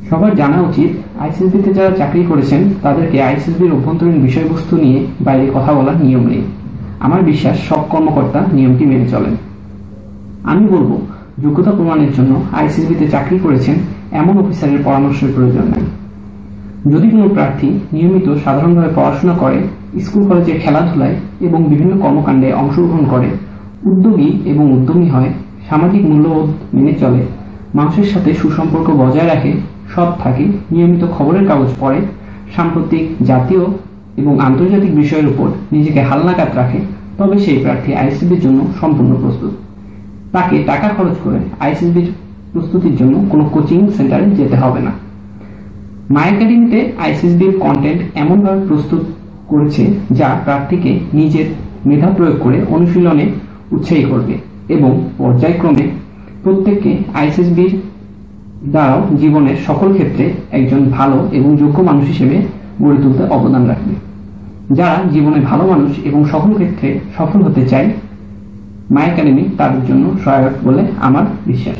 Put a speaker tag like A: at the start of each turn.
A: সবার জানা উচিত আইসিএসবিতে যারা চাকরি করেছেন তাদেরকে আইসিএসবির অভ্যন্তরীণ বিষয়বস্তু নিয়ে বাইরে কথা বলার নিয়ম নেই। আমার বিশ্বাস সব কর্মকর্তা নিয়মটি মেনে চলেন। আমি বলবো, যোগ্যতা প্রমাণের জন্য আইসিএসবিতে চাকরি করেছেন এমন অফিসারের পরামর্শের প্রয়োজন নেই। যদি কোনো প্রার্থী নিয়মিত সাধারণভাবে পড়াশোনা করে, স্কুল কলেজে খেলাধুলায় এবং বিভিন্ন কর্মকাণ্ডে অংশগ্রহণ করে, উদ্যোগী এবং উদ্যমী হয়, সামাজিক মূল্যবোধ মেনে চলে, মানুষের সাথে সুসম্পর্ক বজায় রাখে, সৎ থাকে, নিয়মিত খবরের কাগজ পড়ে, সাম্প্রতিক জাতীয় এবং আন্তর্জাতিক বিষয়ের উপর নিজেকে হালনাগাদ রাখে, তবে সেই প্রার্থী আইসিএসবির জন্য সম্পূর্ণ প্রস্তুত। তাকে টাকা খরচ করে আইসিএসবির প্রস্তুতির জন্য কোনো কোচিং সেন্টারে যেতে হবে না। মাই একাডেমিতে আইসিএসবির কন্টেন্ট এমনভাবে প্রস্তুত করেছে যা প্রার্থীকে নিজের মেধা প্রয়োগ করে অনুশীলনে উৎসাহী করবে এবং পর্যায়ক্রমে প্রত্যেককে আইসিএসবির দ্বারাও জীবনের সকল ক্ষেত্রে একজন ভালো এবং যোগ্য মানুষ হিসেবে গড়ে তুলতে অবদান রাখবে। যারা জীবনে ভালো মানুষ এবং সকল ক্ষেত্রে সফল হতে চায়, মাই একাডেমি তাদের জন্য সহায়ক বলে আমার বিশ্বাস।